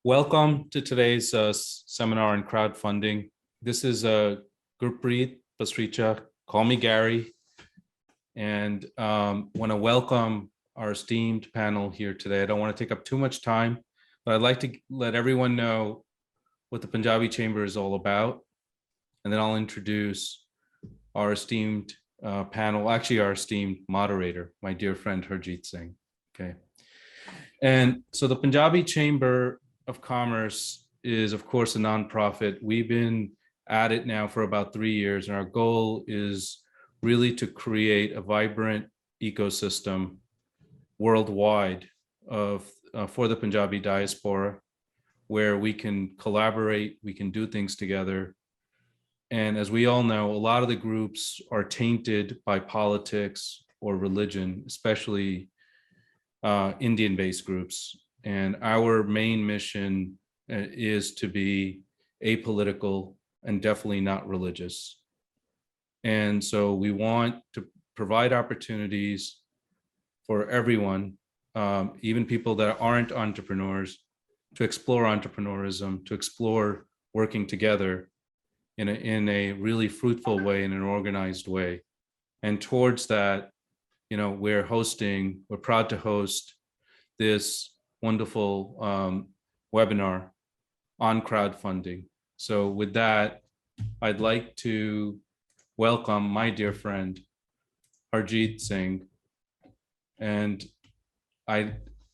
Welcome to today's seminar on crowdfunding. This is Gurpreet Pasricha, call me Gary, and want to welcome our esteemed panel here today. I don't want to take up too much time, but I'd like to let everyone know what the Punjabi Chamber is all about, and then I'll introduce our esteemed panel, actually our esteemed moderator, my dear friend Harjit Singh. Okay, and so the Punjabi Chamber of Commerce is, of course, a nonprofit. We've been at it now for about 3 years, and our goal is really to create a vibrant ecosystem worldwide for the Punjabi diaspora, where we can collaborate, we can do things together. And as we all know, a lot of the groups are tainted by politics or religion, especially Indian-based groups. And our main mission is to be apolitical and definitely not religious. And so we want to provide opportunities for everyone, even people that aren't entrepreneurs, to explore entrepreneurism, to explore working together in a really fruitful way, in an organized way. And towards that, we're proud to host this wonderful webinar on crowdfunding. So with that, I'd like to welcome my dear friend, Harjit Singh. And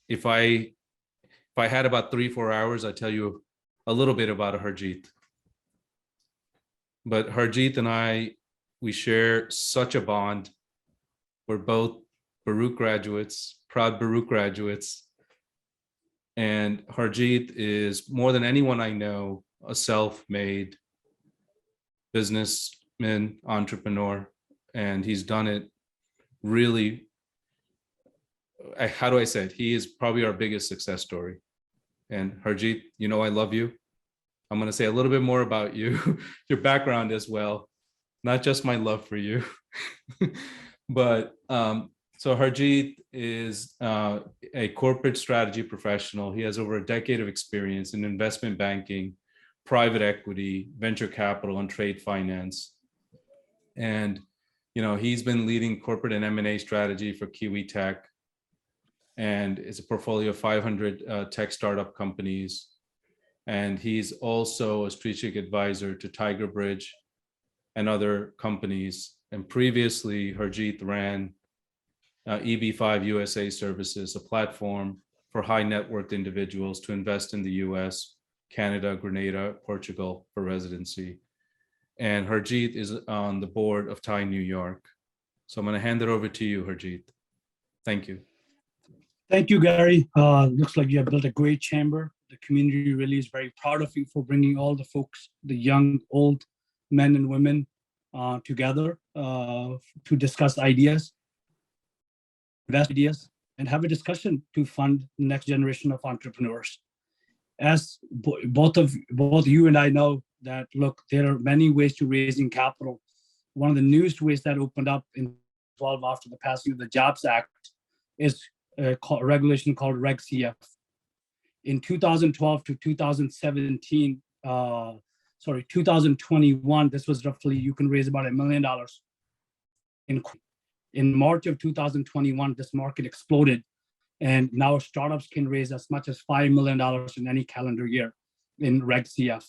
if I had about 3-4 hours, I'd tell you a little bit about Harjit. But Harjit and we share such a bond. We're both Baruch graduates, proud Baruch graduates. And Harjit is, more than anyone I know, a self-made businessman, entrepreneur, and he's done it really, how do I say it? He is probably our biggest success story. And Harjit, I love you. I'm going to say a little bit more about you, your background as well, not just my love for you. But so Harjit is a corporate strategy professional. He has over a decade of experience in investment banking, private equity, venture capital, and trade finance. And he's been leading corporate and M&A strategy for KiwiTech, and it's a portfolio of 500 tech startup companies. And he's also a strategic advisor to Tiger Bridge and other companies. And previously, Harjit ran EB5 USA Services, a platform for high net worth individuals to invest in the US, Canada, Grenada, Portugal for residency. And Harjit is on the board of TIE New York. So I'm going to hand it over to you, Harjit. Thank you. Thank you, Gary. Looks like you have built a great chamber. The community really is very proud of you for bringing all the folks, the young, old, men and women together to discuss ideas, invest ideas, and have a discussion to fund the next generation of entrepreneurs. As both you and I know that, look, there are many ways to raising capital. One of the newest ways that opened up in 2012 after the passing of the Jobs Act is a regulation called Reg CF. In 2012 to 2017, 2021, this was roughly, you can raise about $1 million. In March of 2021, this market exploded, and now startups can raise as much as $5 million in any calendar year in Reg CF.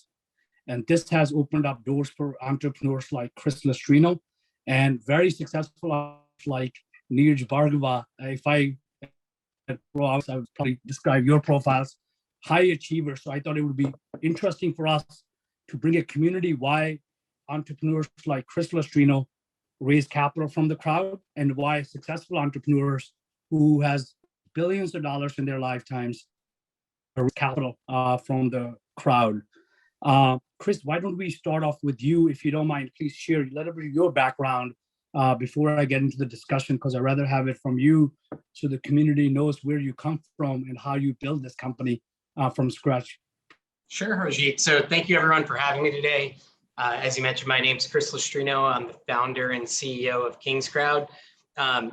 And this has opened up doors for entrepreneurs like Chris Lustrino and very successful like Neeraj Bhargava. If I would probably describe your profiles, high achievers. So I thought it would be interesting for us to bring a community-wide entrepreneurs like Chris Lustrino raise capital from the crowd, and why successful entrepreneurs who has billions of dollars in their lifetimes raise capital from the crowd. Chris, why don't we start off with you, if you don't mind? Please share a little bit of your background before I get into the discussion, because I'd rather have it from you so the community knows where you come from and how you build this company from scratch. Sure, Harjit. So thank you everyone for having me today. As you mentioned, my name is Chris Lustrino. I'm the founder and CEO of KingsCrowd.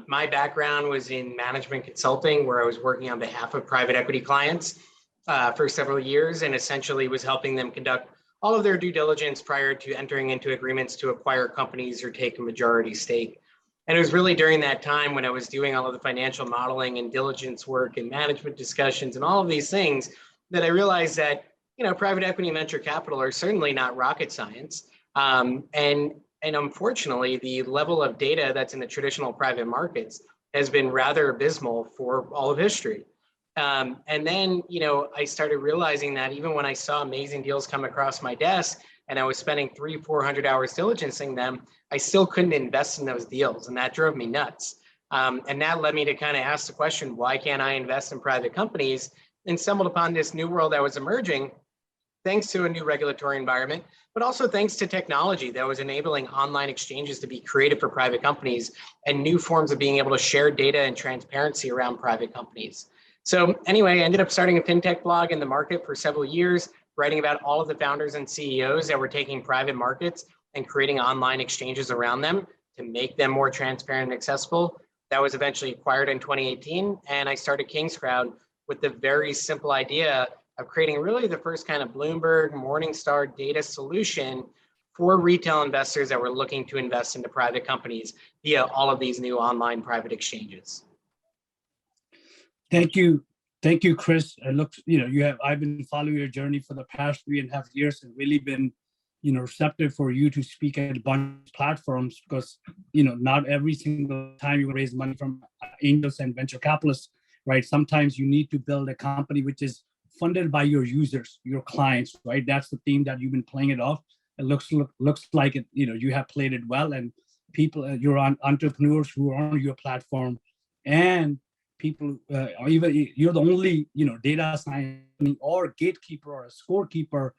My background was in management consulting, where I was working on behalf of private equity clients. for several years and essentially was helping them conduct all of their due diligence prior to entering into agreements to acquire companies or take a majority stake. And it was really during that time when I was doing all of the financial modeling and diligence work and management discussions and all of these things that I realized that, private equity and venture capital are certainly not rocket science. And unfortunately, the level of data that's in the traditional private markets has been rather abysmal for all of history. And then, I started realizing that even when I saw amazing deals come across my desk and I was spending 300-400 hours diligencing them, I still couldn't invest in those deals. And that drove me nuts. And that led me to kind of ask the question, why can't I invest in private companies? And stumbled upon this new world that was emerging thanks to a new regulatory environment, but also thanks to technology that was enabling online exchanges to be created for private companies and new forms of being able to share data and transparency around private companies. So anyway, I ended up starting a fintech blog in the market for several years, writing about all of the founders and CEOs that were taking private markets and creating online exchanges around them to make them more transparent and accessible. That was eventually acquired in 2018. And I started KingsCrowd with the very simple idea of creating really the first kind of Bloomberg Morningstar data solution for retail investors that were looking to invest into private companies via all of these new online private exchanges. Thank you, Chris. It looks, I've been following your journey for the past 3.5 years and really been, receptive for you to speak at a bunch of platforms because, not every single time you raise money from angels and venture capitalists, right? Sometimes you need to build a company which is funded by your users, your clients, right? That's the theme that you've been playing it off. It looks like it, you have played it well, and people, you're on entrepreneurs who are on your platform, and people, even you're the only, data science or gatekeeper or a scorekeeper.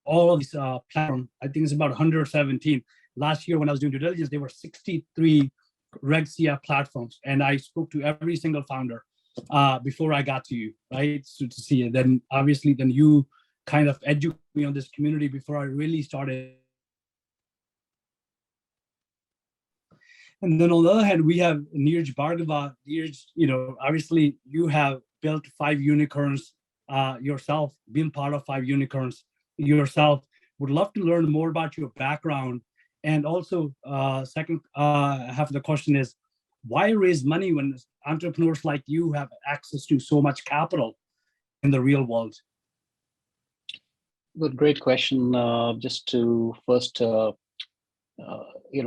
All of these platforms, I think it's about 117. Last year when I was doing due diligence, there were 63 Reg CF platforms, and I spoke to every single founder before I got to you, right? So to see it, then obviously, then you kind of educated me on this community before I really started. And then on the other hand, we have Neeraj Bhargava. Neeraj, obviously you have built 5 unicorns yourself, been part of 5 unicorns yourself. Would love to learn more about your background. And also, second half of the question is, why raise money when entrepreneurs like you have access to so much capital in the real world? Good, great question. Just to first,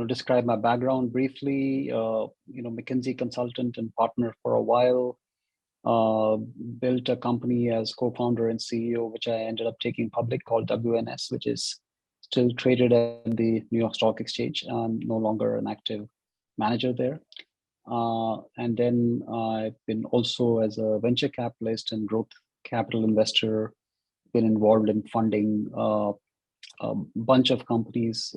describe my background briefly. McKinsey consultant and partner for a while. Built a company as co-founder and CEO, which I ended up taking public, called WNS, which is still traded at the New York Stock Exchange. I'm no longer an active manager there. And then I've been also as a venture capitalist and growth capital investor, been involved in funding a bunch of companies,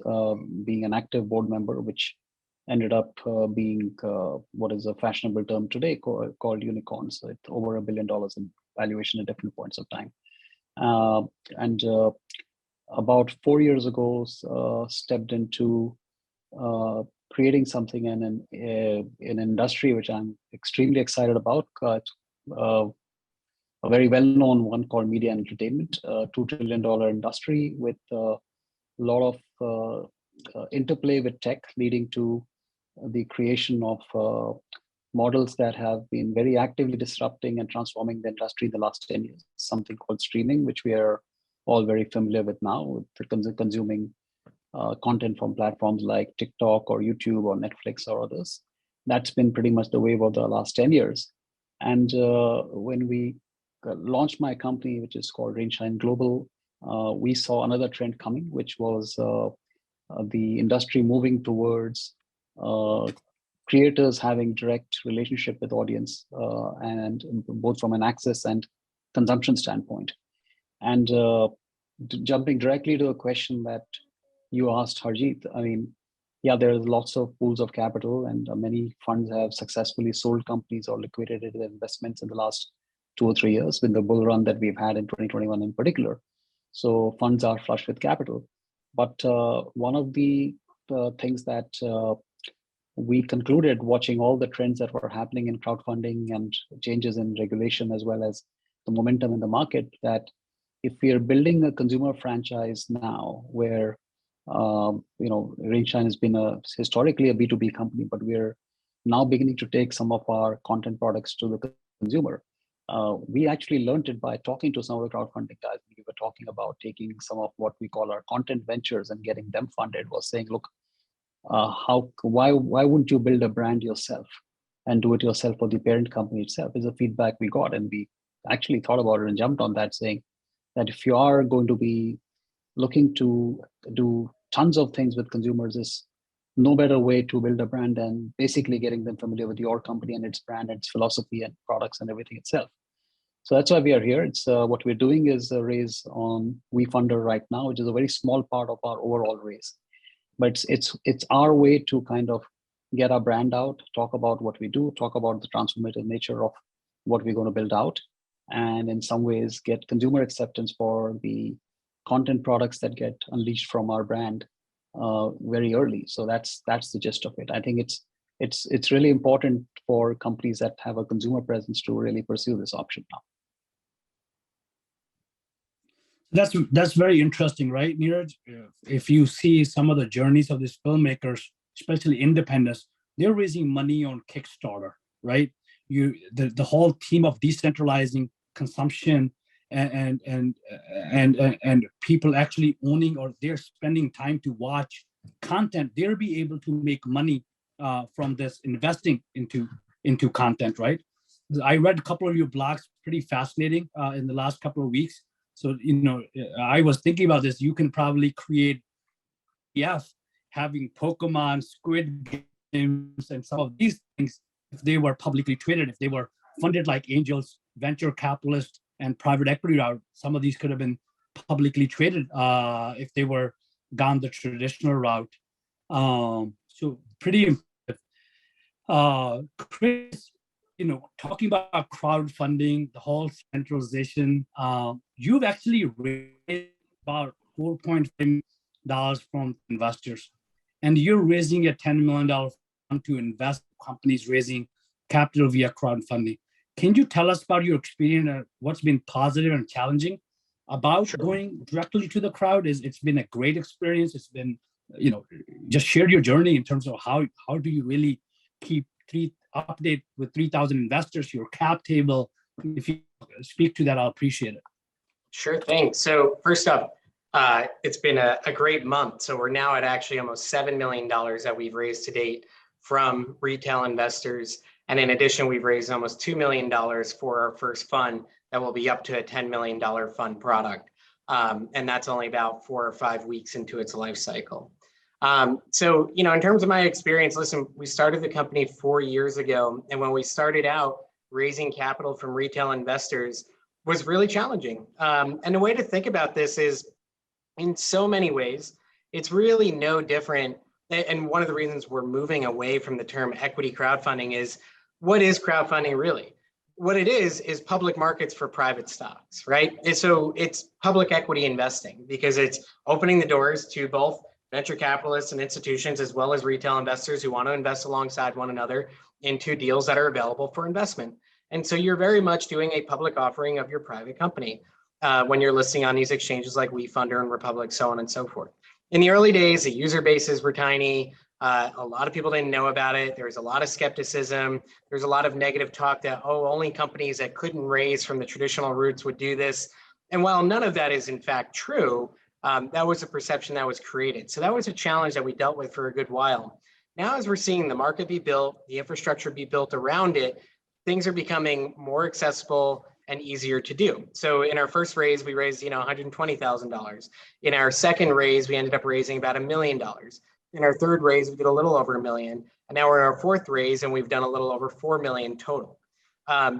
being an active board member, which ended up being what is a fashionable term today called unicorns. So it's over $1 billion in valuation at different points of time. And about 4 years ago, stepped into creating something in an industry which I'm extremely excited about. A very well-known one called media and entertainment, $2 trillion industry with a lot of interplay with tech, leading to the creation of models that have been very actively disrupting and transforming the industry in the last 10 years. Something called streaming, which we are all very familiar with now, with consuming content from platforms like TikTok or YouTube or Netflix or others. That's been pretty much the wave of the last 10 years. And when we launched my company, which is called Rainshine Global, we saw another trend coming, which was the industry moving towards creators having direct relationship with audience, and both from an access and consumption standpoint. And jumping directly to a question that you asked, Harjit, I mean, yeah, there's lots of pools of capital, and many funds have successfully sold companies or liquidated their investments in the last 2 or 3 years with the bull run that we've had in 2021 in particular. So funds are flush with capital. But one of the things that we concluded watching all the trends that were happening in crowdfunding and changes in regulation, as well as the momentum in the market, that if we are building a consumer franchise now where, Rainshine has been historically a B2B company, but we're now beginning to take some of our content products to the consumer. We actually learned it by talking to some of the crowdfunding guys. We were talking about taking some of what we call our content ventures and getting them funded. Was saying, look, why wouldn't you build a brand yourself and do it yourself for the parent company itself? Is the feedback we got, and we actually thought about it and jumped on that, saying that if you are going to be looking to do tons of things with consumers, is no better way to build a brand than basically getting them familiar with your company and its brand and its philosophy and products and everything itself. So that's why we are here. It's what we're doing is a raise on WeFunder right now, which is a very small part of our overall raise. But it's our way to kind of get our brand out, talk about what we do, talk about the transformative nature of what we're going to build out, and in some ways get consumer acceptance for the content products that get unleashed from our brand very early. So that's the gist of it. I think it's really important for companies that have a consumer presence to really pursue this option now. That's very interesting, right, Neeraj? If you see some of the journeys of these filmmakers, especially independents, they're raising money on Kickstarter, right? The whole team of decentralizing consumption and people actually owning, or they're spending time to watch content, they'll be able to make money from this investing into content, right? I read a couple of your blogs, pretty fascinating in the last couple of weeks. So, I was thinking about this. You can probably create having Pokemon, Squid Games, and some of these things, if they were publicly traded, if they were funded like angels, venture capitalists, and private equity route, some of these could have been publicly traded if they were gone the traditional route. So pretty impressive. Chris, talking about crowdfunding, the whole centralization, you've actually raised about $4.5 million from investors, and you're raising a $10 million fund to invest in companies raising capital via crowdfunding. Can you tell us about your experience and what's been positive and challenging about going directly to the crowd? It's been a great experience. It's been, just share your journey in terms of how do you really keep update with 3,000 investors, your cap table. If you speak to that, I'll appreciate it. Sure thing. So first up, it's been a great month. So we're now at actually almost $7 million that we've raised to date from retail investors. And in addition, we've raised almost $2 million for our first fund that will be up to a $10 million fund product. And that's only about 4 or 5 weeks into its life cycle. So, in terms of my experience, listen, we started the company 4 years ago. And when we started out, raising capital from retail investors was really challenging. And the way to think about this is, in so many ways, it's really no different. And one of the reasons we're moving away from the term equity crowdfunding is, what is crowdfunding really? What it is public markets for private stocks, right? And so it's public equity investing, because it's opening the doors to both venture capitalists and institutions, as well as retail investors who want to invest alongside one another into deals that are available for investment. And so you're very much doing a public offering of your private company when you're listing on these exchanges like WeFunder and Republic, so on and so forth. In the early days, the user bases were tiny. A lot of people didn't know about it. There was a lot of skepticism. There's a lot of negative talk that, only companies that couldn't raise from the traditional routes would do this. And while none of that is in fact true, that was a perception that was created. So that was a challenge that we dealt with for a good while. Now, as we're seeing the market be built, the infrastructure be built around it, things are becoming more accessible and easier to do. So in our first raise, we raised, $120,000. In our second raise, we ended up raising about $1 million. In our third raise, we did a little over $1 million. And now we're in our fourth raise, and we've done a little over $4 million total.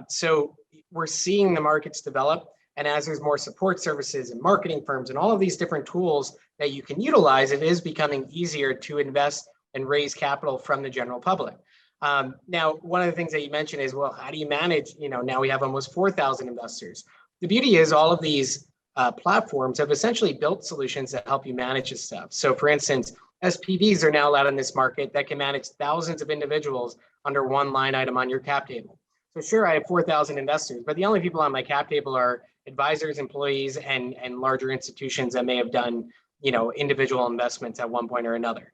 So we're seeing the markets develop. And as there's more support services and marketing firms and all of these different tools that you can utilize, it is becoming easier to invest and raise capital from the general public. Now, one of the things that you mentioned is, well, how do you manage, now we have almost 4,000 investors. The beauty is all of these platforms have essentially built solutions that help you manage this stuff. So for instance, SPVs are now allowed in this market that can manage thousands of individuals under one line item on your cap table. So sure, I have 4,000 investors, but the only people on my cap table are advisors, employees, and larger institutions that may have done, individual investments at one point or another.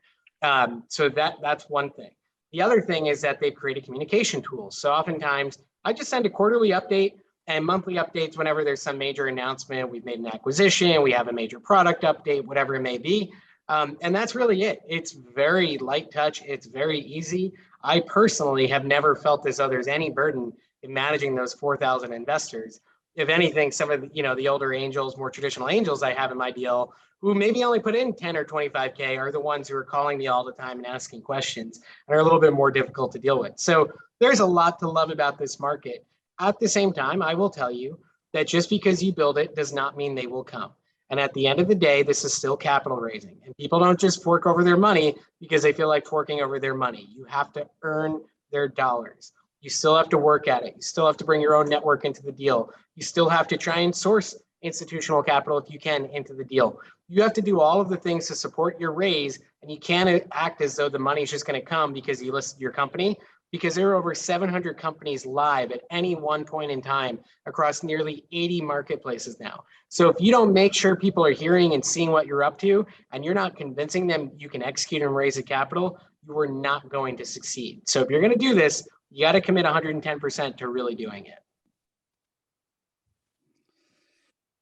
So that's one thing. The other thing is that they've created communication tools. So oftentimes I just send a quarterly update and monthly updates whenever there's some major announcement. We've made an acquisition, we have a major product update, whatever it may be. And that's really it. It's very light touch. It's very easy. I personally have never felt as though there's any burden in managing those 4,000 investors. If anything, some of the older angels, more traditional angels I have in my deal, who maybe only put in 10 or 25K, are the ones who are calling me all the time and asking questions and are a little bit more difficult to deal with. So there's a lot to love about this market. At the same time, I will tell you that just because you build it does not mean they will come. And at the end of the day, this is still capital raising. And people don't just fork over their money because they feel like forking over their money. You have to earn their dollars. You still have to work at it. You still have to bring your own network into the deal. You still have to try and source institutional capital if you can into the deal. You have to do all of the things to support your raise, and you can't act as though the money is just going to come because you listed your company, because there are over 700 companies live at any one point in time across nearly 80 marketplaces now. So if you don't make sure people are hearing and seeing what you're up to, and you're not convincing them you can execute and raise the capital, you are not going to succeed. So if you're going to do this, you got to commit 110% to really doing it.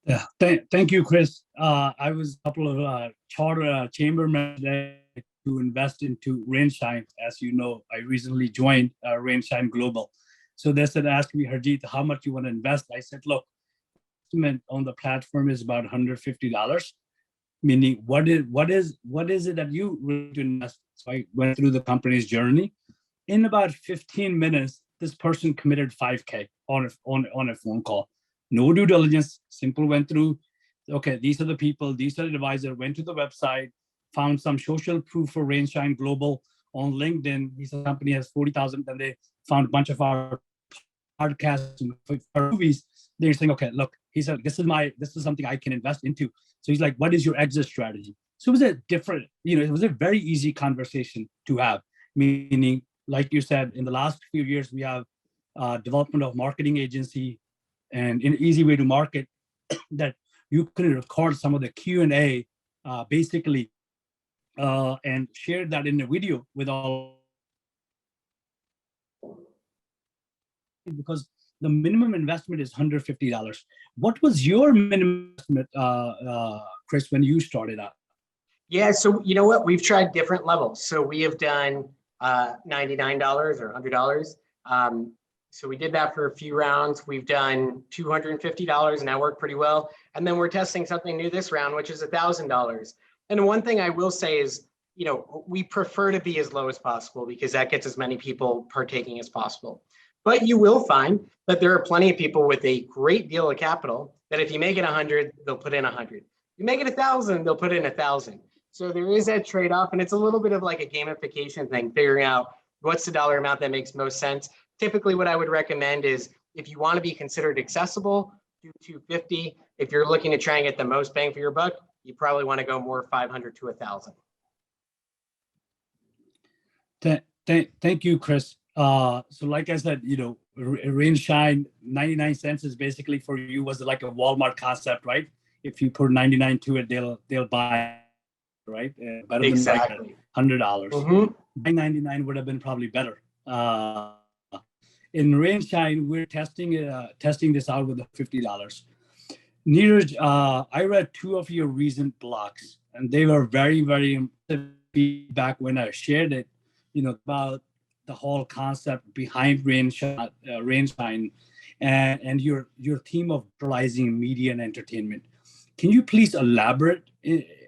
Yeah, thank you, Chris. I was a couple of charter chamber members to invest into Rainshine. As you know, I recently joined Rainshine Global. So they said, ask me, Harjit, how much you want to invest? I said, look, investment on the platform is about $150. Meaning, what is it that you really to invest? So I went through the company's journey. In about 15 minutes, this person committed 5K on a phone call. No due diligence, simple went through, okay, these are the people, these are the advisor, went to the website, found some social proof for Rainshine Global on LinkedIn. This company has 40,000, and they found a bunch of our podcasts and our movies. They're saying, okay, look, he said, this is something I can invest into. So he's like, what is your exit strategy? So it was a different, it was a very easy conversation to have, meaning, like you said, in the last few years, we have development of marketing agency, and an easy way to market that you can record some of the Q&A basically and share that in a video with all, because the minimum investment is $150. What was your minimum investment, Chris, when you started out? Yeah, so you know what? We've tried different levels. So we have done $99 or $100. So we did that for a few rounds. We've done $250, and that worked pretty well. And then we're testing something new this round, which is $1,000. And one thing I will say is, we prefer to be as low as possible because that gets as many people partaking as possible. But you will find that there are plenty of people with a great deal of capital that if you make it 100, they'll put in 100. You make it 1,000, they'll put in 1,000. So there is that trade-off, and it's a little bit of like a gamification thing, figuring out what's the dollar amount that makes most sense. Typically, what I would recommend is if you want to be considered accessible, do 250. If you're looking to try and get the most bang for your buck, you probably want to go more 500 to 1,000. Thank you, Chris. So like I said, Rainshine, 99 cents is basically for you was like a Walmart concept, right? If you put 99 to it, they'll buy, right? Better Exactly. than like $100. Mm-hmm. $9.99 would have been probably better. In Rainshine, we're testing this out with the $50. Neeraj, I read 2 of your recent blogs, and they were very, very feedback when I shared it, about the whole concept behind Rainshine and your theme of utilizing media and entertainment. Can you please elaborate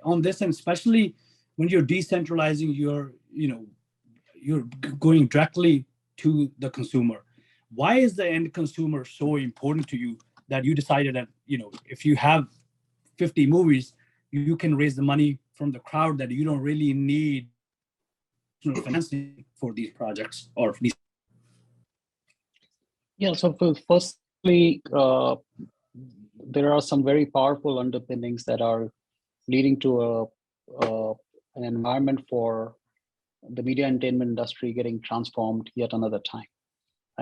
on this, and especially when you're decentralizing, you're going directly to the consumer? Why is the end consumer so important to you that you decided that, if you have 50 movies, you can raise the money from the crowd, that you don't really need financing for these projects or these? Yeah, so firstly, there are some very powerful underpinnings that are leading to an environment for the media entertainment industry getting transformed yet another time.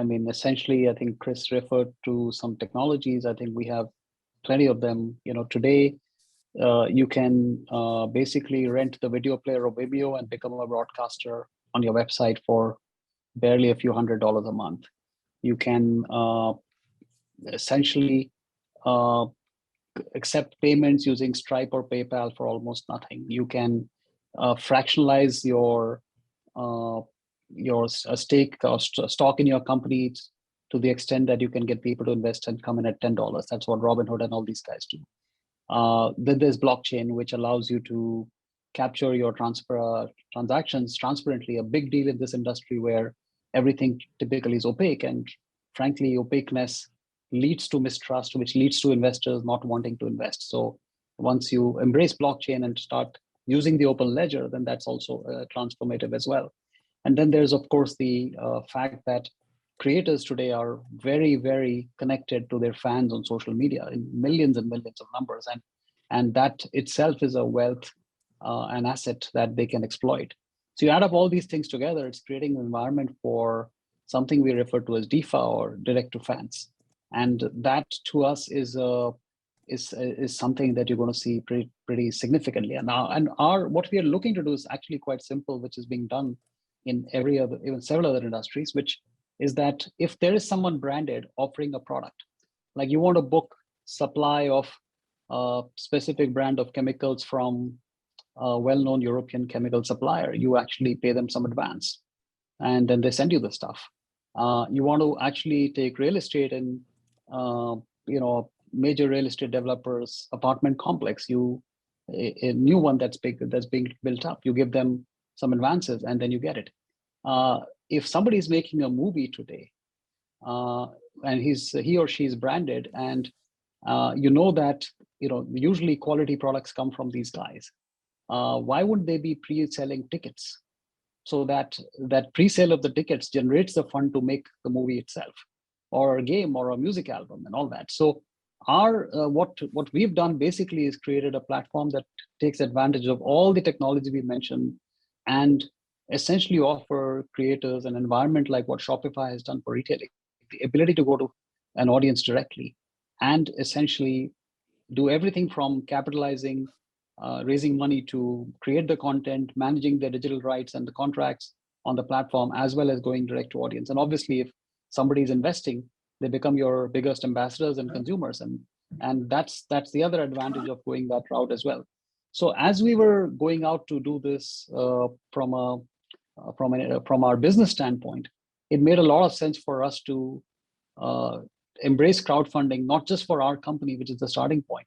I mean, essentially, I think Chris referred to some technologies. I think we have plenty of them. Today, you can basically rent the video player of Vimeo and become a broadcaster on your website for barely a few $100s a month. You can essentially accept payments using Stripe or PayPal for almost nothing. You can fractionalize your stake or stock in your company to the extent that you can get people to invest and come in at $10. That's what Robinhood and all these guys do. Then there's blockchain, which allows you to capture your transactions transparently, a big deal in this industry where everything typically is opaque. And frankly, opaqueness leads to mistrust, which leads to investors not wanting to invest. So once you embrace blockchain and start using the open ledger, then that's also transformative as well. And then there's, of course, the fact that creators today are very, very connected to their fans on social media in millions and millions of numbers. And that itself is a wealth an asset that they can exploit. So you add up all these things together, it's creating an environment for something we refer to as DeFi or direct to fans. And that to us is something that you're going to see pretty significantly. And what we are looking to do is actually quite simple, which is being done in even several other industries, which is that if there is someone branded offering a product, like you want to book supply of a specific brand of chemicals from a well-known European chemical supplier, you actually pay them some advance, and then they send you the stuff. You want to actually take real estate and major real estate developers apartment complex, a new one that's being built up, you give them some advances and then you get it. If somebody is making a movie today and he or she is branded, and that usually quality products come from these guys, why wouldn't they be pre-selling tickets? So that pre-sale of the tickets generates the fund to make the movie itself, or a game, or a music album, and all that. So what we've done basically is created a platform that takes advantage of all the technology we mentioned, and essentially offer creators an environment like what Shopify has done for retailing, the ability to go to an audience directly, and essentially do everything from capitalizing, raising money to create the content, managing the digital rights and the contracts on the platform, as well as going direct to audience. And obviously, if somebody is investing, they become your biggest ambassadors and consumers. And that's the other advantage of going that route as well. So as we were going out to do this from our business standpoint, it made a lot of sense for us to embrace crowdfunding, not just for our company, which is the starting point,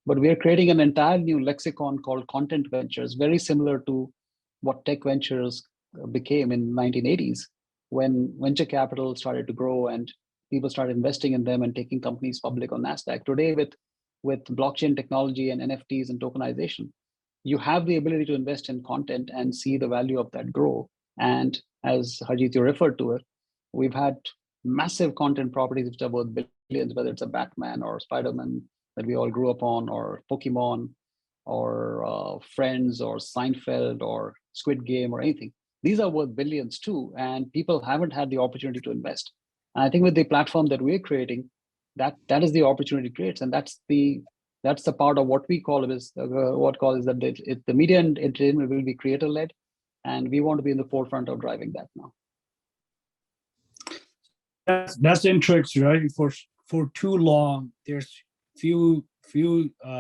but we are creating an entire new lexicon called content ventures, very similar to what tech ventures became in 1980s, when venture capital started to grow and people started investing in them and taking companies public on NASDAQ. Today, with blockchain technology and NFTs and tokenization, you have the ability to invest in content and see the value of that grow. And as Harjit, you referred to it, we've had massive content properties which are worth billions, whether it's a Batman or Spider-Man that we all grew up on, or Pokemon, or Friends, or Seinfeld, or Squid Game, or anything. These are worth billions too, and people haven't had the opportunity to invest. And I think with the platform that we're creating, that is the opportunity it creates, and that's the part of what we call is that the media and entertainment will be creator-led, and we want to be in the forefront of driving that now. That's interesting, right? For too long, there's few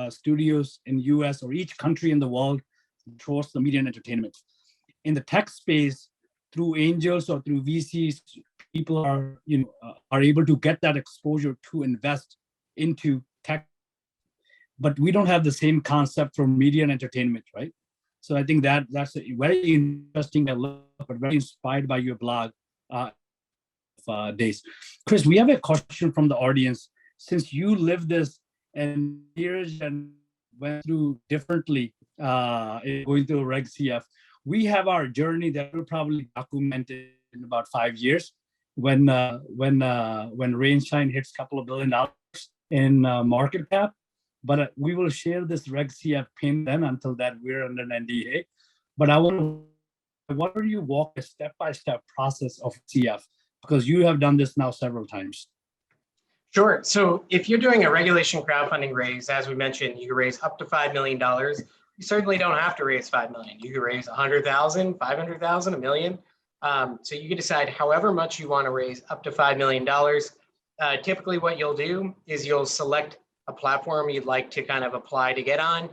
studios in US or each country in the world controls the media and entertainment. In the tech space, through angels or through VCs, people are able to get that exposure to invest into tech, but we don't have the same concept for media and entertainment, right? So I think that's a very interesting, but very inspired by your blog days. Chris, we have a question from the audience. Since you lived this and years and went through differently going through Reg CF, we have our journey that will probably document in about 5 years when Rainshine hits a couple of $1 billion in market cap. But we will share this Reg CF pin then. Until that, we're under an NDA. But I wonder you walk a step-by-step process of CF, Because you have done this now several times. Sure. So if you're doing a regulation crowdfunding raise, as we mentioned, you can raise up to $5 million. You certainly don't have to raise 5 million. You can raise 100,000, 500,000, a million. So you can decide however much you want to raise up to $5 million. Typically what you'll do is you'll select a platform you'd like to kind of apply to get on.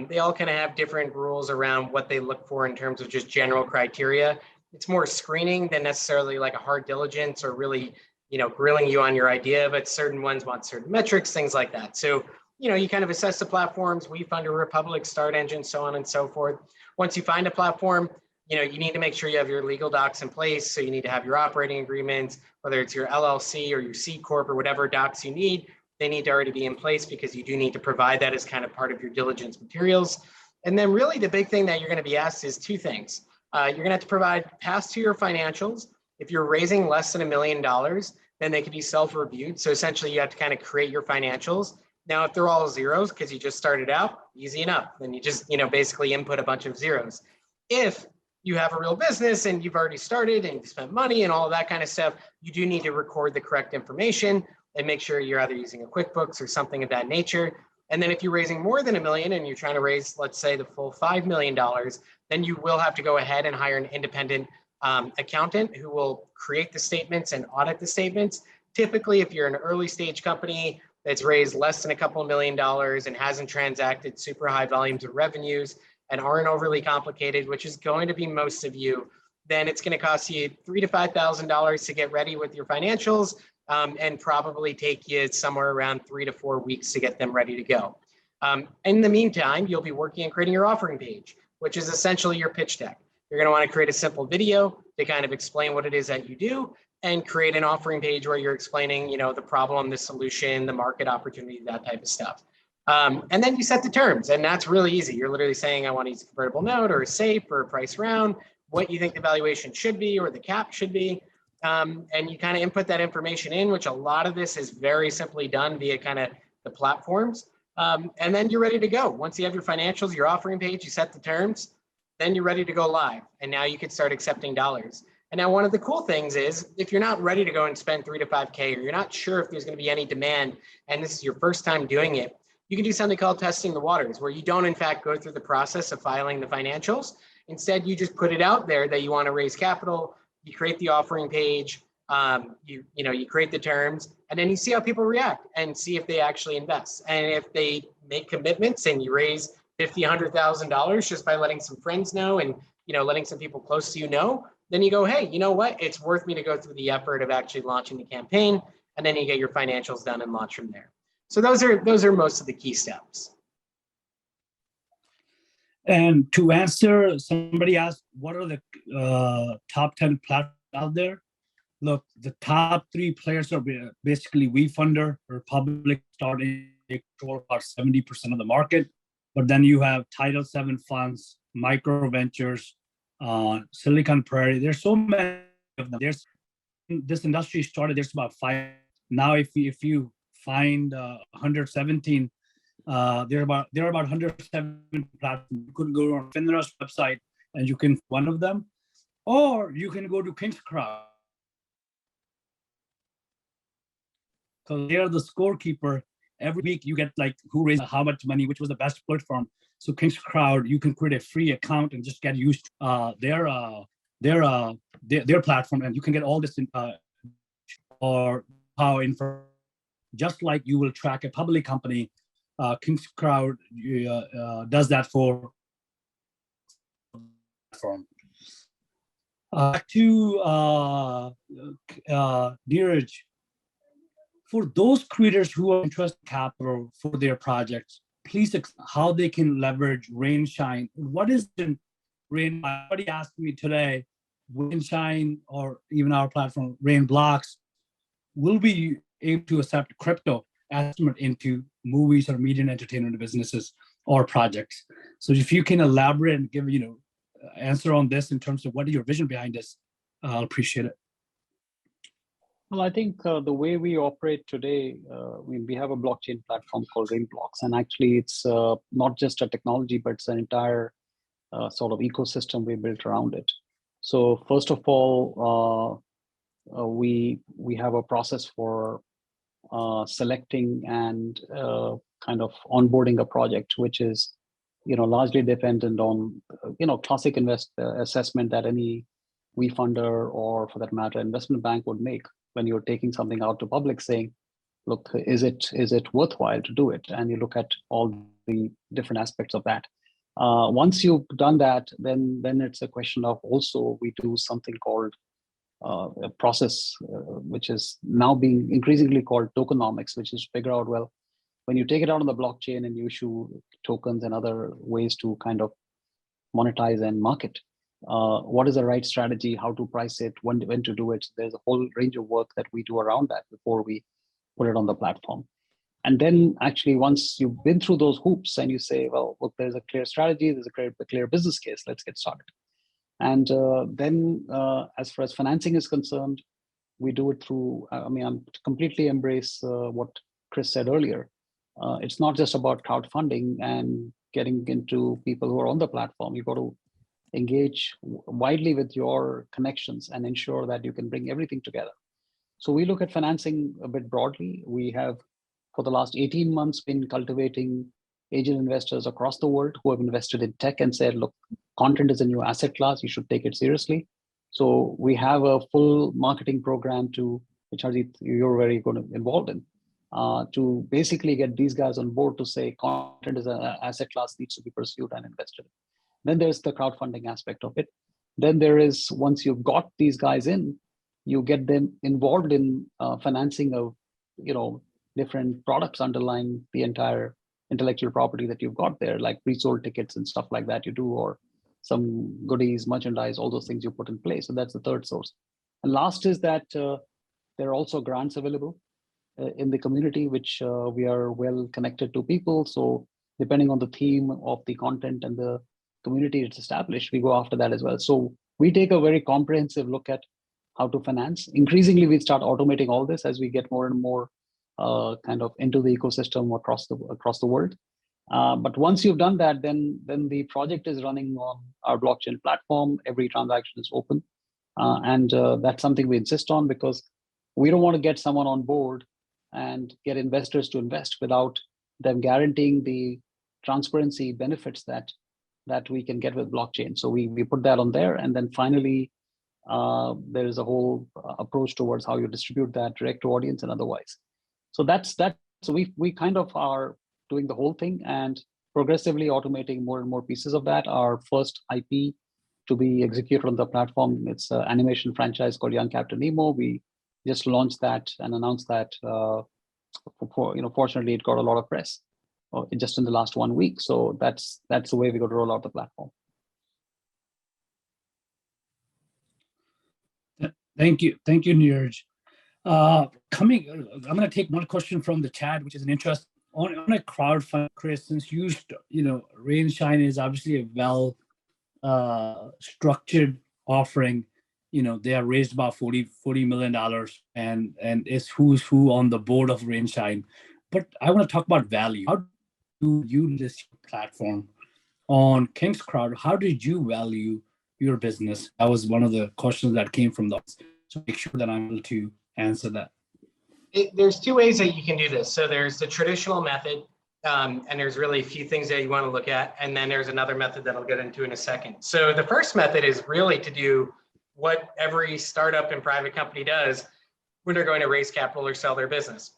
They all kind of have different rules around what they look for in terms of just general criteria. It's more screening than necessarily like a hard diligence or really, grilling you on your idea, but certain ones want certain metrics, things like that. So, you kind of assess the platforms, WeFunder, Republic, Start Engine, so on and so forth. Once you find a platform, you need to make sure you have your legal docs in place. So you need to have your operating agreements, whether it's your LLC or your C Corp or whatever docs you need, they need to already be in place because you do need to provide that as kind of part of your diligence materials. And then really the big thing that you're going to be asked is two things. You're going to have to provide past 2 year financials. If you're raising less than $1 million, then they can be self-reviewed. So essentially you have to kind of create your financials. Now, if they're all zeros because you just started out, easy enough. Then you just, basically input a bunch of zeros. If you have a real business and you've already started and you spent money and all of that kind of stuff, you do need to record the correct information and make sure you're either using a QuickBooks or something of that nature. And then if you're raising more than $1 million and you're trying to raise, let's say, the full $5 million, then you will have to go ahead and hire an independent accountant who will create the statements and audit the statements. Typically, if you're an early stage company that's raised less than a couple $1 million and hasn't transacted super high volumes of revenues and aren't overly complicated, which is going to be most of you, then it's going to cost you $3,000 to $5,000 to get ready with your financials, and probably take you somewhere around 3 to 4 weeks to get them ready to go. In the meantime, you'll be working on creating your offering page, which is essentially your pitch deck. You're going to want to create a simple video to kind of explain what it is that you do and create an offering page where you're explaining, the problem, the solution, the market opportunity, that type of stuff. And then you set the terms, and that's really easy. You're literally saying, I want to use a convertible note or a SAFE or a price round, what you think the valuation should be or the cap should be. And you kind of input that information in, which a lot of this is very simply done via kind of the platforms. And then you're ready to go. Once you have your financials, your offering page, you set the terms, then you're ready to go live. And now you can start accepting dollars. And now one of the cool things is if you're not ready to go and spend 3 to 5K, or you're not sure if there's going to be any demand, and this is your first time doing it, you can do something called testing the waters, where you don't in fact go through the process of filing the financials. Instead, you just put it out there that you want to raise capital, you create the offering page, you create the terms, and then you see how people react and see if they actually invest. And if they make commitments and you raise $50,000, $100,000 just by letting some friends know and letting some people close to you know, then you go, hey, you know what? It's worth me to go through the effort of actually launching the campaign, and then you get your financials done and launch from there. So those are most of the key steps. And to answer, somebody asked, what are the top 10 platforms out there? Look, the top 3 players are basically WeFunder, Republic, starting to control about 70% of the market. But then you have Title VII funds, micro ventures, Silicon Prairie. There's so many of them. This industry started, there's about 5. Now, if you find 117, there are about 107 platforms. You could go on FINRA's website and you can one of them, or you can go to KingsCrowd. So they're the scorekeeper. Every week you get like who raised how much money, which was the best platform. So KingsCrowd, you can create a free account and just get used to their platform, and you can get all this or how info. Just like you will track a public company, KingsCrowd does that for platform. To Neeraj, for those creators who are interested in capital for their projects, please how they can leverage Rainshine. What is the Rain? Somebody asked me today, Rainshine or even our platform, Rain Blocks, will be able to accept crypto estimate into movies or media and entertainment businesses or projects. So if you can elaborate and give answer on this in terms of what is your vision behind this, I'll appreciate it. Well, I think the way we operate today, we have a blockchain platform called Rainblocks, and actually it's not just a technology, but it's an entire sort of ecosystem we built around it. So first of all, we have a process for selecting and kind of onboarding a project, which is largely dependent on classic assessment that any funder or, for that matter, investment bank would make when you're taking something out to public, saying, look, is it worthwhile to do it? And you look at all the different aspects of that. Once you've done that, then it's a question of, also we do something called a process, which is now being increasingly called tokenomics, which is figure out, well, when you take it out on the blockchain and you issue tokens and other ways to kind of monetize and market, what is the right strategy, how to price it, when to do it. There's a whole range of work that we do around that before we put it on the platform. And then actually, once you've been through those hoops and you say, well, look, there's a clear strategy, there's a clear business case, let's get started. And then as far as financing is concerned, we do it through, I completely embrace what Chris said earlier. It's not just about crowdfunding and getting into people who are on the platform. You've got to engage widely with your connections and ensure that you can bring everything together. So we look at financing a bit broadly. We have, for the last 18 months, been cultivating angel investors across the world who have invested in tech and said, look, content is a new asset class, you should take it seriously. So we have a full marketing program which Harjit, you're very involved in, to basically get these guys on board to say content is an asset class, needs to be pursued and invested in. Then there's the crowdfunding aspect of it. Then there is, once you've got these guys in, you get them involved in financing of, different products underlying the entire intellectual property that you've got there, like pre-sold tickets and stuff like that you do, or some goodies, merchandise, all those things you put in place. So that's the third source. And last is that there are also grants available in the community, which we are well connected to people. So depending on the theme of the content and the community it's established, we go after that as well. So we take a very comprehensive look at how to finance. Increasingly, we start automating all this as we get more and more kind of into the ecosystem across the world. But once you've done that, then the project is running on our blockchain platform. Every transaction is open. And that's something we insist on, because we don't want to get someone on board and get investors to invest without them guaranteeing the transparency benefits that we can get with blockchain. So we put that on there. And then finally, there is a whole approach towards how you distribute that direct to audience and otherwise. So that's so we kind of are doing the whole thing and progressively automating more and more pieces of that. Our first IP to be executed on the platform, it's an animation franchise called Young Captain Nemo. We just launched that and announced that. Fortunately, it got a lot of press just in the last 1 week. So that's the way we got to roll out the platform. Thank you, Neeraj. I'm going to take one question from the chat, which is an interest on a crowdfund. Chris, since Rainshine is obviously a well structured offering. They have raised about $40 million and is who's who on the board of Rainshine. But I want to talk about value. How do you list your platform on KingsCrowd? How did you value your business? That was one of the questions that came from those. So make sure that I'm able to answer that. There's two ways that you can do this. So there's the traditional method, and there's really a few things that you want to look at. And then there's another method that I'll get into in a second. So the first method is really to do what every startup and private company does when they're going to raise capital or sell their business.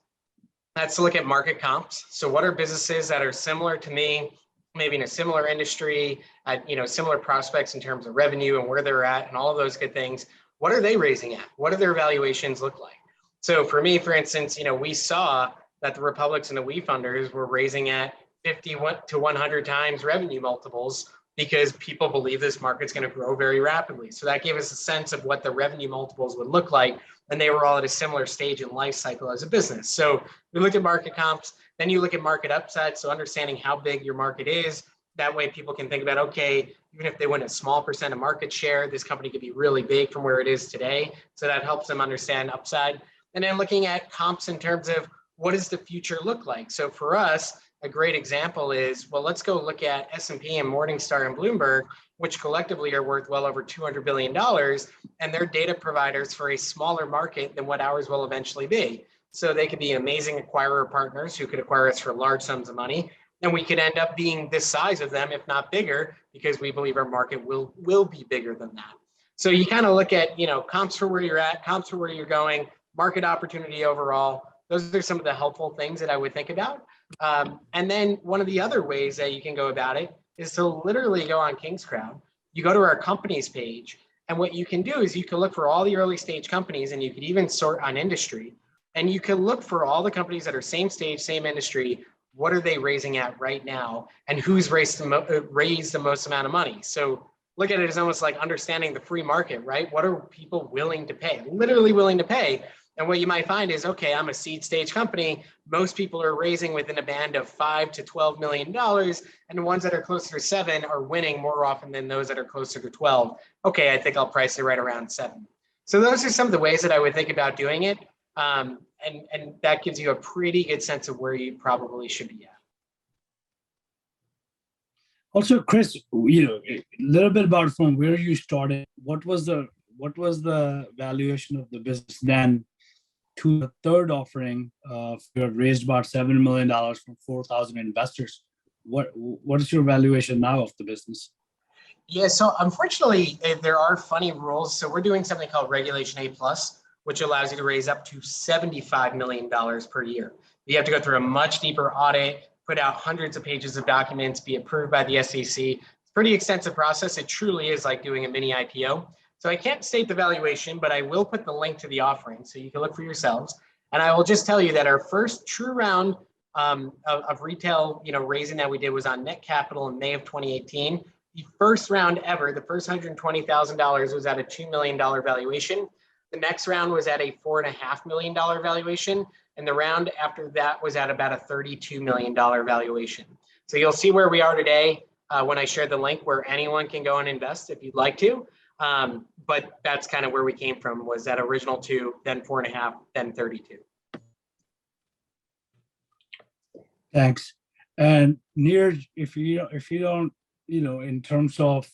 That's to look at market comps. So what are businesses that are similar to me, maybe in a similar industry, at similar prospects in terms of revenue and where they're at and all of those good things. What are they raising at? What do their valuations look like? So for me, for instance, we saw that the Republics and the funders were raising at 50 to 100 times revenue multiples because people believe this market's going to grow very rapidly. So that gave us a sense of what the revenue multiples would look like, and they were all at a similar stage in life cycle as a business. So we looked at market comps, then you look at market upside, so understanding how big your market is. That way people can think about, okay, even if they win a small percent of market share, this company could be really big from where it is today. So that helps them understand upside. And then looking at comps in terms of what does the future look like? So for us, a great example is, well, let's go look at S&P and Morningstar and Bloomberg, which collectively are worth well over $200 billion, and they're data providers for a smaller market than what ours will eventually be. So they could be amazing acquirer partners who could acquire us for large sums of money, and we could end up being this size of them, if not bigger, because we believe our market will be bigger than that. So you kind of look at, comps for where you're at, comps for where you're going, market opportunity overall. Those are some of the helpful things that I would think about. And then one of the other ways that you can go about it is to literally go on KingsCrowd. You go to our companies page, and what you can do is you can look for all the early stage companies, and you could even sort on industry. And you can look for all the companies that are same stage, same industry. What are they raising at right now? And who's raised the most amount of money? So look at it as almost like understanding the free market, right? What are people willing to pay? Literally willing to pay. And what you might find is, okay, I'm a seed stage company. Most people are raising within a band of $5 to $12 million. And the ones that are closer to 7 are winning more often than those that are closer to 12. Okay, I think I'll price it right around 7. So those are some of the ways that I would think about doing it. And that gives you a pretty good sense of where you probably should be at. Also, Chris, a little bit about from where you started. What was the valuation of the business then to the third offering? You had raised about $7 million from 4,000 investors. What is your valuation now of the business? Yeah, so unfortunately, there are funny rules. So we're doing something called Regulation A+, which allows you to raise up to $75 million per year. You have to go through a much deeper audit, put out hundreds of pages of documents, be approved by the SEC. It's a pretty extensive process. It truly is like doing a mini IPO. So I can't state the valuation, but I will put the link to the offering so you can look for yourselves. And I will just tell you that our first true round of retail, raising that we did was on Net Capital in May of 2018. The first round ever, the first $120,000 was at a $2 million valuation. The next round was at a $4.5 million valuation. And the round after that was at about a $32 million valuation. So you'll see where we are today when I share the link, where anyone can go and invest if you'd like to. But that's kind of where we came from, was that original 2, then 4.5, then 32. Thanks. And Neeraj, if you don't, in terms of,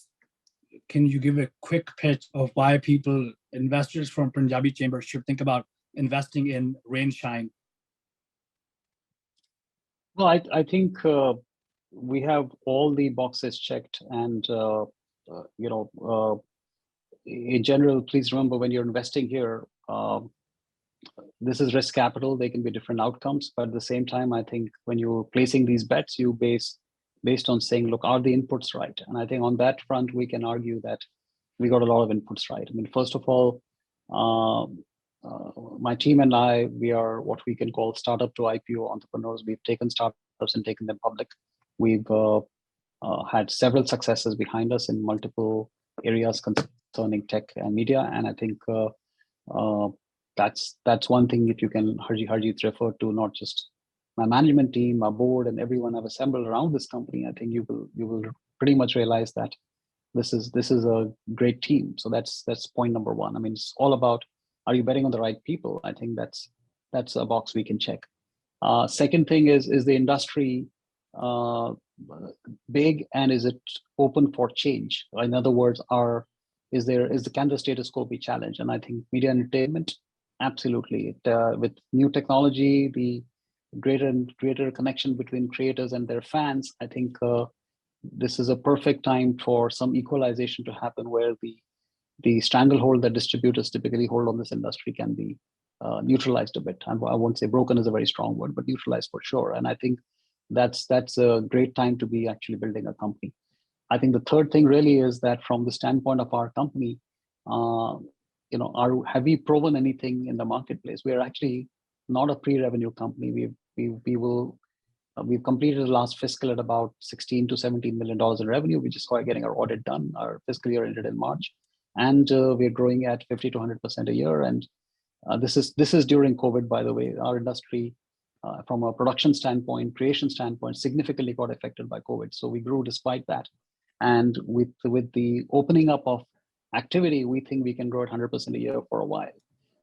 can you give a quick pitch of why investors from Punjabi Chamber should think about investing in Rainshine? Well, I think we have all the boxes checked, and in general, please remember when you're investing here, this is risk capital. There can be different outcomes, but at the same time, I think when you're placing these bets, you based on saying, look, are the inputs right? And I think on that front, we can argue that we got a lot of inputs right. I mean, first of all, my team and I, we are what we can call startup to IPO entrepreneurs. We've taken startups and taken them public. We've had several successes behind us in multiple areas concerning tech and media. And I think that's one thing that you can, Harjit referred to, not just my management team, my board, and everyone I've assembled around this company. I think you will pretty much realize that this is a great team. So that's point number one. I mean, it's all about, are you betting on the right people? I think that's a box we can check. Second thing is the industry big, and is it open for change? In other words, can the status quo be challenged? And I think media and entertainment, absolutely. With new technology, the greater connection between creators and their fans, I think this is a perfect time for some equalization to happen, where the stranglehold that distributors typically hold on this industry can be neutralized a bit. I won't say broken is a very strong word, but neutralized for sure. And I think that's a great time to be actually building a company. I think the third thing really is that from the standpoint of our company, have we proven anything in the marketplace? We are actually not a pre-revenue company. We've completed the last fiscal at about $16 to $17 million in revenue. We just started getting our audit done. Our fiscal year ended in March, and we're growing at 50 to 100% a year. And this is during COVID, by the way. Our industry, from a production standpoint, creation standpoint, significantly got affected by COVID. So we grew despite that. And with the opening up of activity, we think we can grow at 100% a year for a while.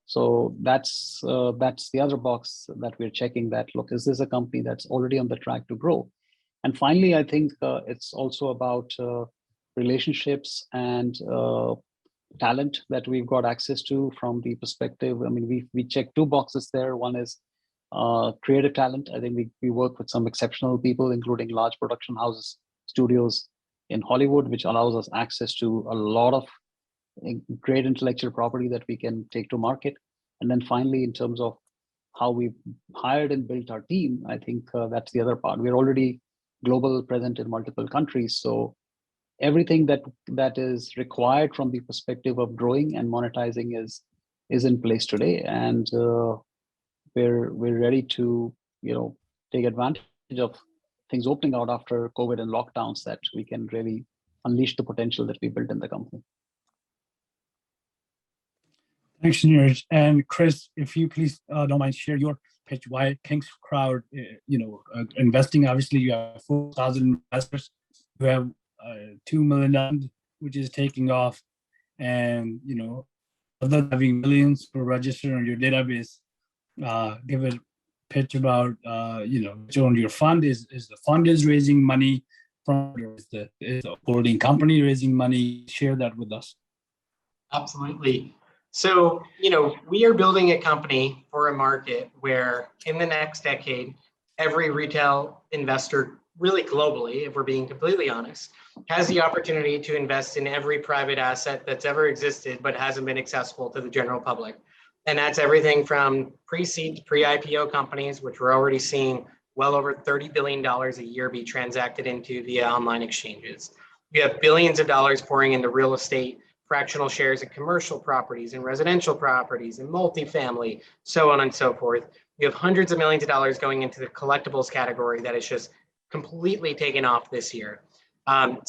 So that's the other box that we're checking, that look, is this a company that's already on the track to grow? And finally, I think it's also about relationships and talent that we've got access to from the perspective. I mean, we check two boxes there. One is creative talent. I think we work with some exceptional people, including large production houses, studios in Hollywood, which allows us access to a lot of great intellectual property that we can take to market. And then finally, in terms of how we've hired and built our team, I think that's the other part. We're already global, present in multiple countries. So everything that is required from the perspective of growing and monetizing is in place today. And we're ready to, take advantage of things opening out after COVID and lockdowns, that we can really unleash the potential that we built in the company. Thanks, Neeraj. And Chris, if you please don't mind, share your pitch why KingsCrowd, investing. Obviously, you have 4,000 investors. You have 2 million, which is taking off, and other than having millions to register on your database. Give a pitch about your fund is the fund is raising money from, is the holding company raising money? Share that with us. Absolutely. So, we are building a company for a market where in the next decade, every retail investor, really globally, if we're being completely honest, has the opportunity to invest in every private asset that's ever existed, but hasn't been accessible to the general public. And that's everything from pre-seed to pre-IPO companies, which we're already seeing well over $30 billion a year be transacted into via online exchanges. We have billions of dollars pouring into real estate, fractional shares in commercial properties and residential properties and multifamily, so on and so forth. We have hundreds of millions of dollars going into the collectibles category that is just completely taken off this year. And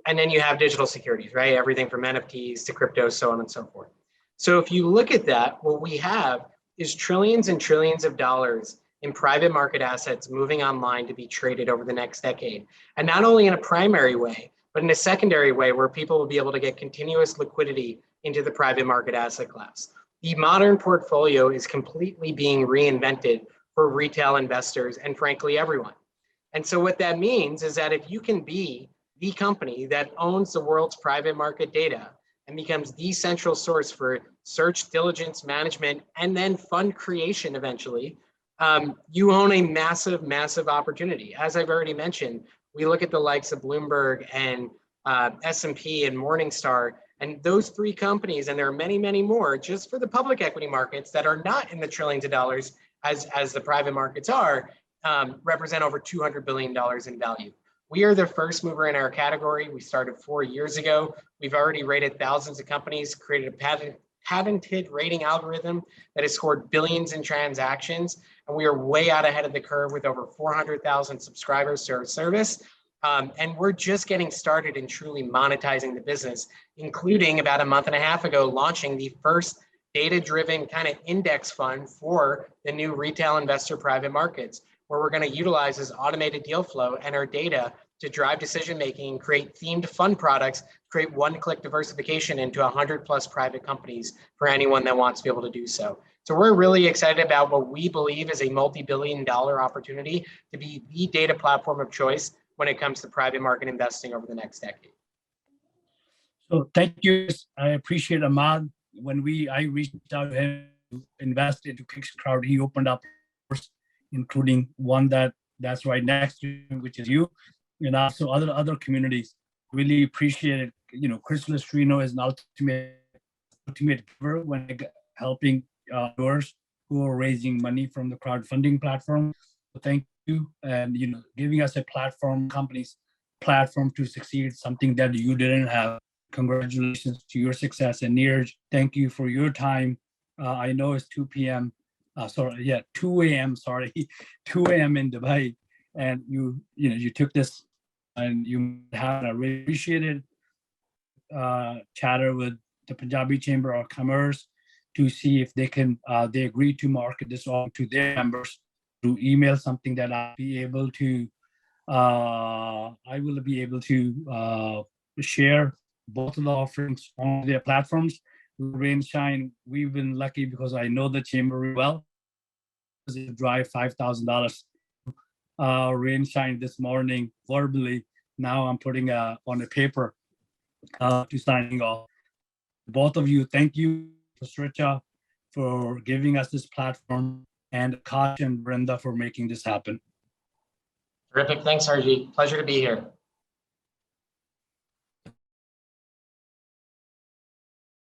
then you have digital securities, right? Everything from NFTs to crypto, so on and so forth. So if you look at that, what we have is trillions and trillions of dollars in private market assets moving online to be traded over the next decade. And not only in a primary way, but in a secondary way where people will be able to get continuous liquidity into the private market asset class. The modern portfolio is completely being reinvented for retail investors and frankly, everyone. And so what that means is that if you can be the company that owns the world's private market data and becomes the central source for search, diligence, management, and then fund creation eventually, you own a massive, massive opportunity. As I've already mentioned, we look at the likes of Bloomberg and S&P and Morningstar, and those three companies, and there are many, many more, just for the public equity markets that are not in the trillions of dollars as the private markets are, represent over $200 billion in value. We are the first mover in our category. We started 4 years ago. We've already rated thousands of companies, created a patented rating algorithm that has scored billions in transactions. And we are way out ahead of the curve with over 400,000 subscribers to our service. And we're just getting started in truly monetizing the business, including about a month and a half ago, launching the first data-driven kind of index fund for the new retail investor private markets, where we're going to utilize this automated deal flow and our data to drive decision-making, create themed fund products, create one-click diversification into 100+ private companies for anyone that wants to be able to do so. So we're really excited about what we believe is a multi-billion-dollar opportunity to be the data platform of choice when it comes to private market investing over the next decade. So thank you. I appreciate Ahmad. When I reached out to him to invest into KingsCrowd, he opened up doors, including one that's right next to him, which is you, and also other communities. Really appreciate it. Chris Lustrino is an ultimate giver when helping doors who are raising money from the crowdfunding platform. So thank you, and giving us a platform, companies platform to succeed, something that you didn't have. Congratulations to your success. And Neeraj, thank you for your time. I know it's 2 p.m. 2 a.m. Sorry, 2 a.m. in Dubai, and you took this, and you had a really appreciated chatter with the Punjabi Chamber of Commerce to see if they can they agree to market this on to their members through email, something that I will be able to share both of the offerings on their platforms. rain, shine, we've been lucky because I know the chamber really well. Drive $5,000 rain, shine this morning verbally. Now I'm putting on a paper to signing off. Both of you, thank you, Pastricha, for giving us this platform, and Akash and Brenda for making this happen. Terrific. Thanks, Harjit. Pleasure to be here.